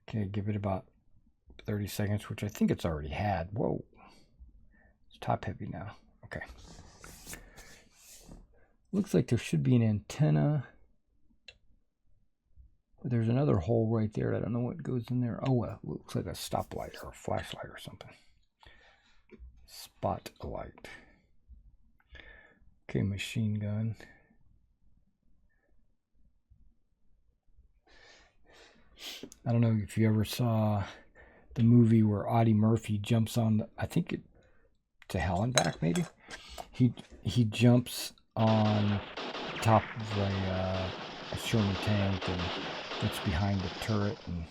Okay, give it about 30 seconds, which I think it's already had. Whoa. It's top heavy now. Okay. Looks like there should be an antenna. But there's another hole right there. I don't know what goes in there. Oh, it looks like a stoplight or a flashlight or something. Spotlight. Okay, machine gun. I don't know if you ever saw the movie where Audie Murphy jumps on, I think to Hell and Back maybe. He jumps on top of a Sherman tank and gets behind the turret. And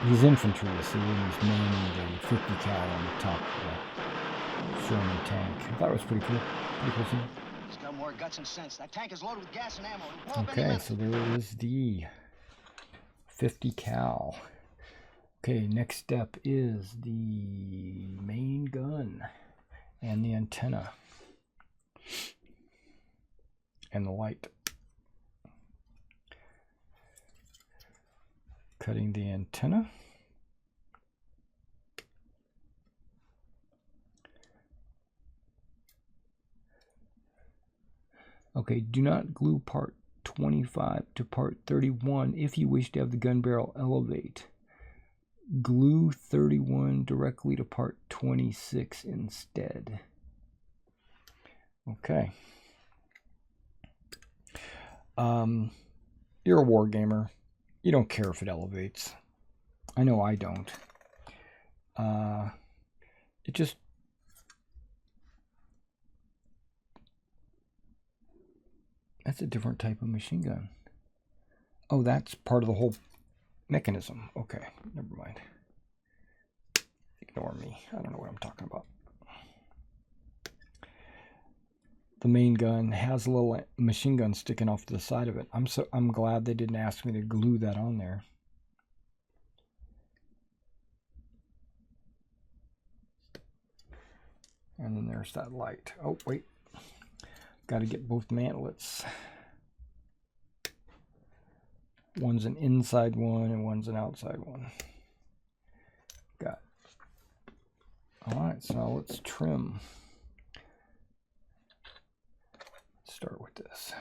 he's infantry, you see, and he's manning the 50 cal on the top of the Sherman tank. I thought it was pretty cool. Pretty cool scene. It's got more guts and sense. That tank is loaded with gas and ammo. Okay, so there is the 50 cal. Okay, next step is the main gun and the antenna and the light. Cutting the antenna. Okay, do not glue part 25 to part 31 if you wish to have the gun barrel elevate. Glue 31 directly to part 26 instead. Okay. You're a wargamer. You don't care if it elevates. I know I don't. It just... That's a different type of machine gun. Oh, that's part of the whole mechanism. Okay, never mind. Ignore me. I don't know what I'm talking about. The main gun has a little machine gun sticking off to the side of it. I'm glad they didn't ask me to glue that on there. And then there's that light. Oh, wait. Got to get both mantlets. One's an inside one and one's an outside one. Got it. All right, so now let's trim. Let's start with this.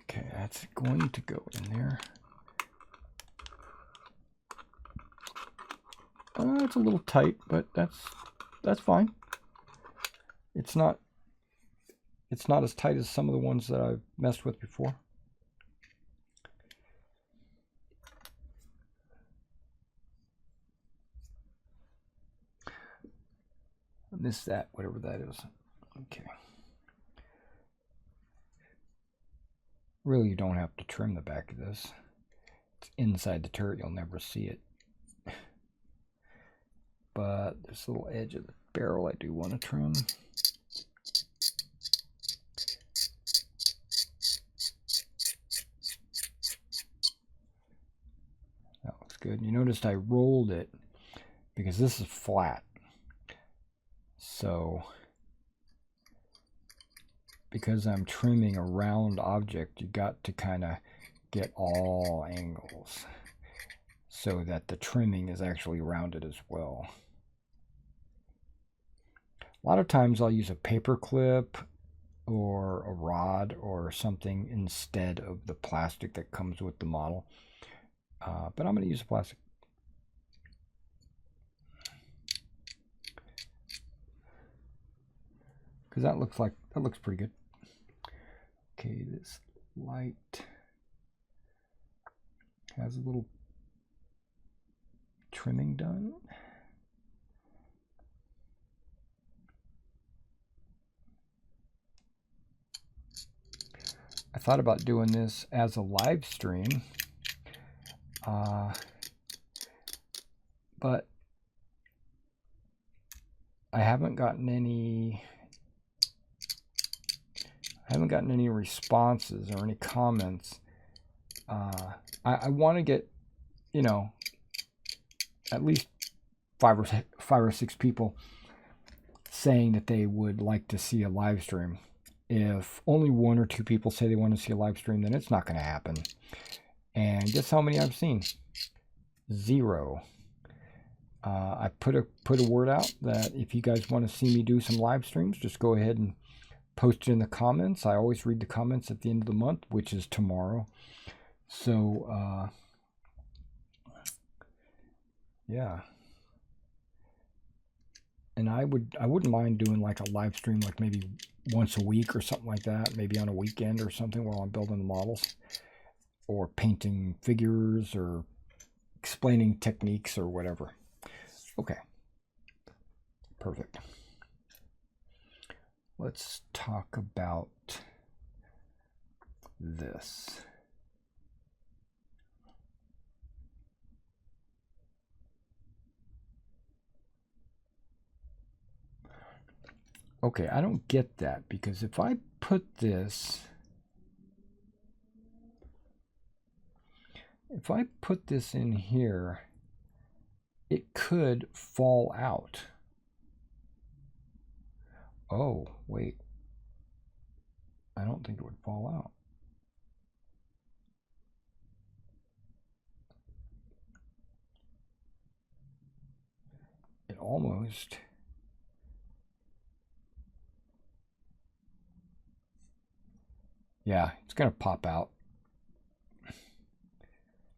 Okay, that's going to go in there. It's a little tight, but that's fine. It's not as tight as some of the ones that I've messed with before. I missed that, whatever that is. Okay. Really, you don't have to trim the back of this. It's inside the turret, you'll never see it. But this little edge of the barrel I do want to trim. That looks good. You noticed I rolled it because this is flat. So, because I'm trimming a round object, you got to kind of get all angles so that the trimming is actually rounded as well. A lot of times I'll use a paper clip or a rod or something instead of the plastic that comes with the model. But I'm going to use plastic. Because that looks pretty good. Okay, this light has a little trimming done. I thought about doing this as a live stream, but I haven't gotten any responses or any comments. I want to get, you know, at least five or six people saying that they would like to see a live stream. If only one or two people say they want to see a live stream, then it's not going to happen. And guess how many I've seen? 0. I put a word out that if you guys want to see me do some live streams, just go ahead and post it in the comments. I always read the comments at the end of the month, which is tomorrow. So, yeah. And I wouldn't mind doing like a live stream, like maybe once a week or something like that, maybe on a weekend or something while I'm building the models or painting figures or explaining techniques or whatever. Okay. Perfect. Let's talk about this. Okay, I don't get that, because if I put this, in here, it could fall out. Oh, wait. I don't think it would fall out. It almost... Yeah, it's going to pop out.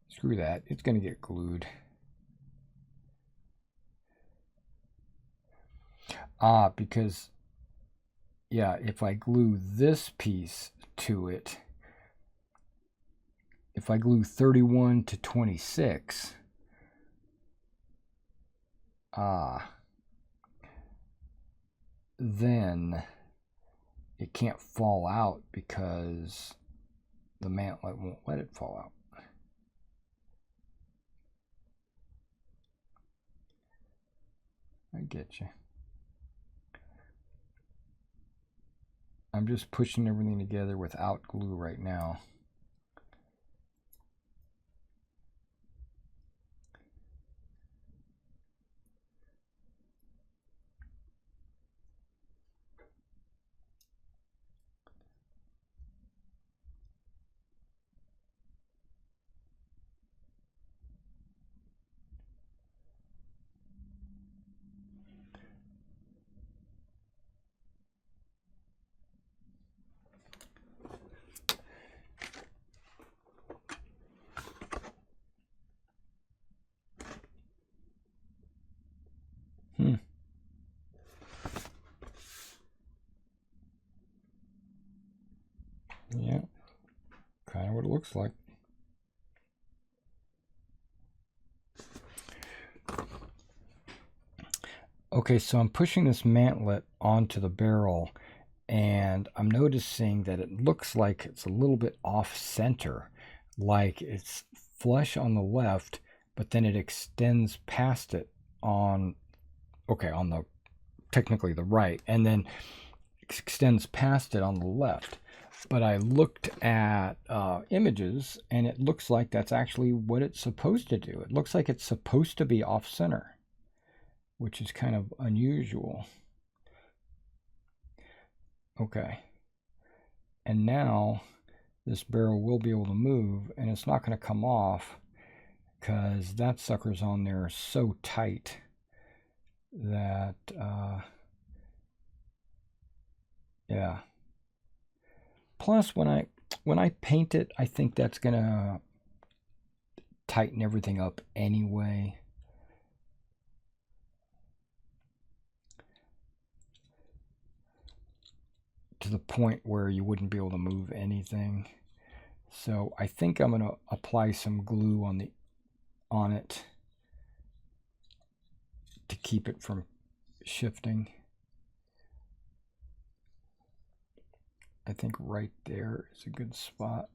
Screw that. It's going to get glued. Because, yeah, if I glue this piece to it, if I glue 31 to 26, then it can't fall out because the mantlet won't let it fall out. I get you. I'm just pushing everything together without glue right now. Yeah, kind of what it looks like. Okay, so I'm pushing this mantlet onto the barrel, and I'm noticing that it looks like it's a little bit off center, like it's flush on the left, but then it extends past it on, okay, on the, technically the right, and then extends past it on the left. But I looked at images, and it looks like that's actually what it's supposed to do. It looks like it's supposed to be off center, which is kind of unusual. Okay. And now this barrel will be able to move, and it's not going to come off because that sucker's on there so tight that, yeah. Plus, when I paint it, I think that's going to tighten everything up anyway. To the point where you wouldn't be able to move anything. So I think I'm going to apply some glue on it to keep it from shifting. I think right there is a good spot.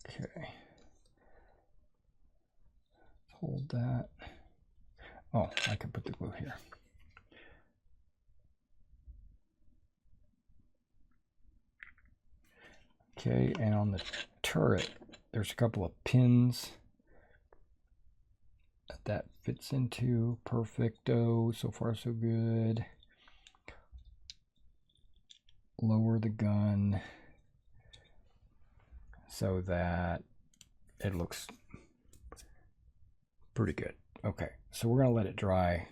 Okay. Hold that. Oh, I can put the glue here. Okay, and on the turret, there's a couple of pins that fits into. Perfecto. So far, so good. Lower the gun so that it looks pretty good. Okay, so we're going to let it dry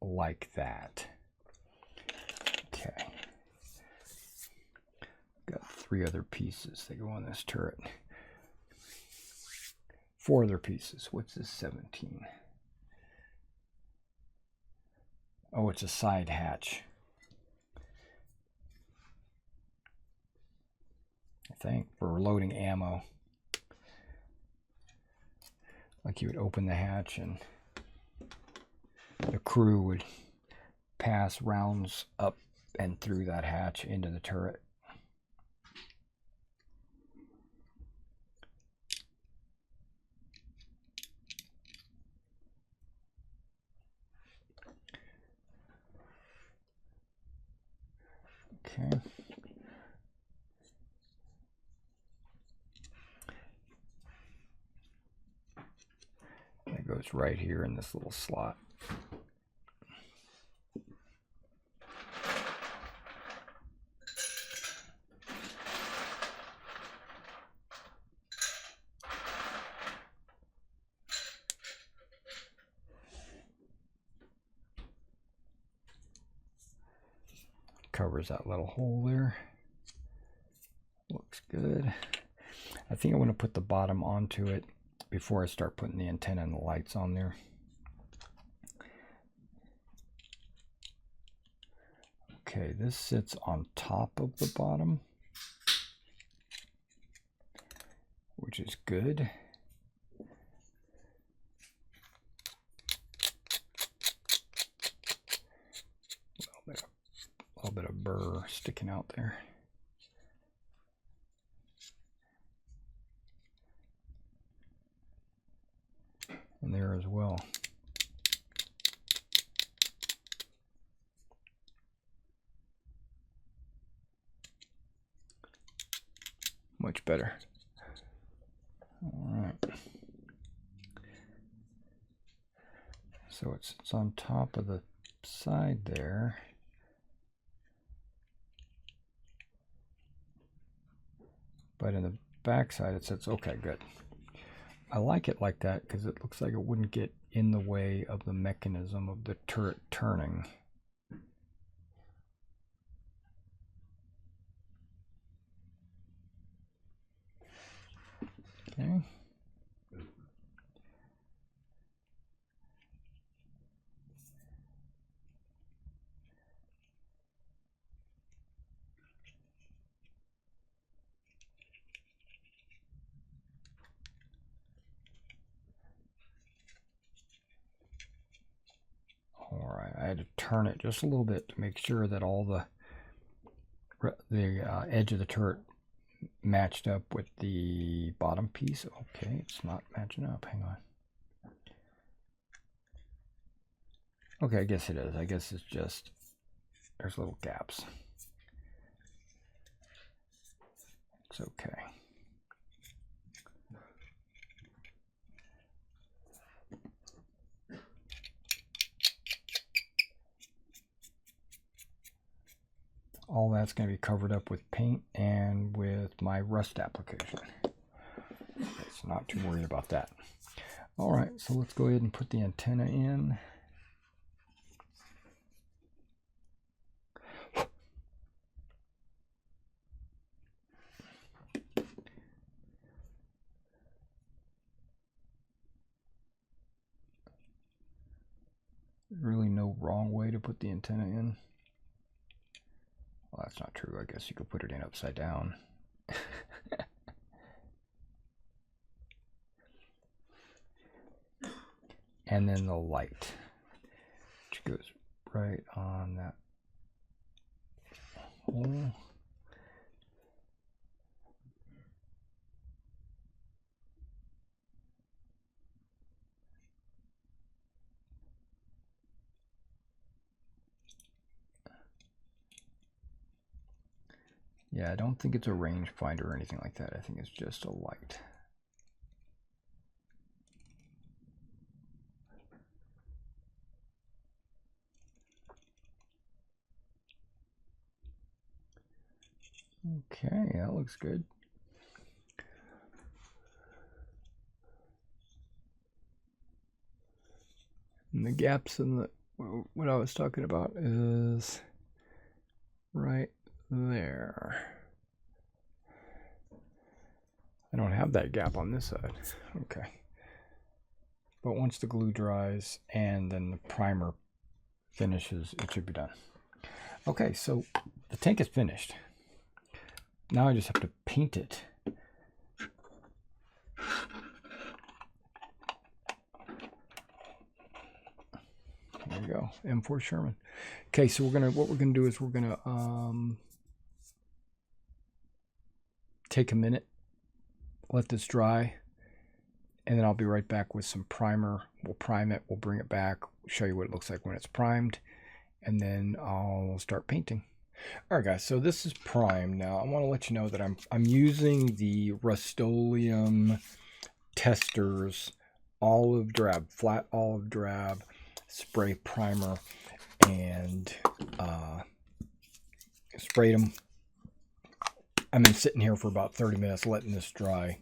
like that. Okay. got 3 other pieces that go on this turret. 4 other pieces. What's this 17? Oh, it's a side hatch. I think for loading ammo. Like you would open the hatch and the crew would pass rounds up and through that hatch into the turret. Okay. That goes right here in this little slot. Covers that little hole there. Looks good. I think I want to put the bottom onto it before I start putting the antenna and the lights on there. Okay, this sits on top of the bottom, which is good. A little bit of burr sticking out there. And there as well. Much better. All right. So it's on top of the side there. But in the back side it sits okay, good. I like it like that because it looks like it wouldn't get in the way of the mechanism of the turret turning. Okay. All right, I had to turn it just a little bit to make sure that all the edge of the turret matched up with the bottom piece. Okay, it's not matching up. Hang on. Okay, I guess it is. I guess it's just there's little gaps. It's okay. All that's going to be covered up with paint and with my rust application. So not too worried about that. All right, so let's go ahead and put the antenna in. There's really no wrong way to put the antenna in. Well, that's not true. I guess you could put it in upside down. And then the light, which goes right on that hole. Yeah, I don't think it's a rangefinder or anything like that. I think it's just a light. Okay, that looks good. And the gaps in the, what I was talking about is right there. I don't have that gap on this side. Okay. But once the glue dries and then the primer finishes, it should be done. Okay, so the tank is finished. Now I just have to paint it. There you go, M4 Sherman. Okay, so what we're gonna do is we're gonna take a minute, let this dry, and then I'll be right back with some primer. We'll prime it, we'll bring it back, show you what it looks like when it's primed, and then I'll start painting. All right, guys, so this is primed now. I want to let you know that I'm using the Rust-Oleum Testers olive drab, flat olive drab spray primer, and sprayed them. I've been sitting here for about 30 minutes letting this dry.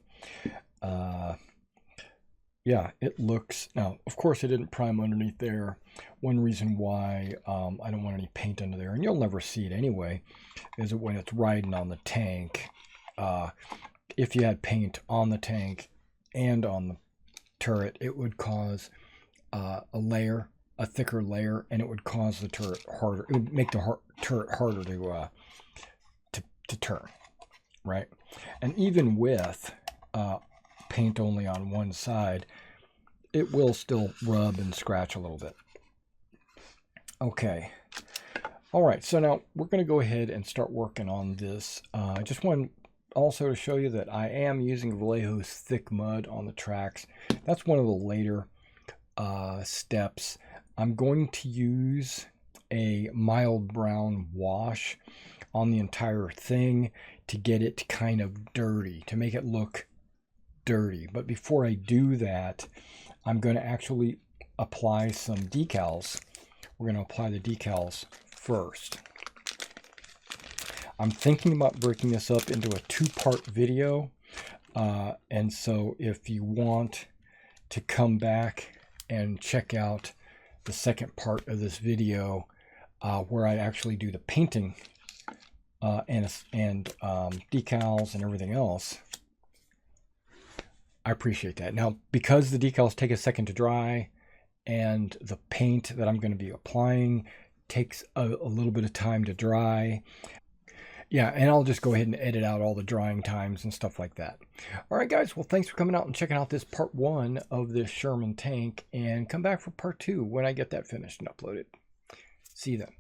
Yeah, it looks, now of course I didn't prime underneath there. One reason why I don't want any paint under there, and you'll never see it anyway, is that when it's riding on the tank, if you had paint on the tank and on the turret, it would cause a thicker layer, and it would cause the turret harder. It would make the turret harder to turn, right? And even with paint only on one side, it will still rub and scratch a little bit. Okay. All right, so now we're going to go ahead and start working on this. I just want also to show you that I am using Vallejo's thick mud on the tracks. That's one of the later steps. I'm going to use a mild brown wash on the entire thing to get it kind of dirty, to make it look dirty. But before I do that, I'm going to actually apply some decals. We're going to apply the decals first. I'm thinking about breaking this up into a two-part video, and so if you want to come back and check out the second part of this video where I actually do the painting and decals and everything else, I appreciate that. Now, because the decals take a second to dry and the paint that I'm going to be applying takes a little bit of time to dry, yeah, and I'll just go ahead and edit out all the drying times and stuff like that. All right, guys, well, thanks for coming out and checking out this part 1 of this Sherman tank, and come back for part 2 when I get that finished and uploaded. See you then.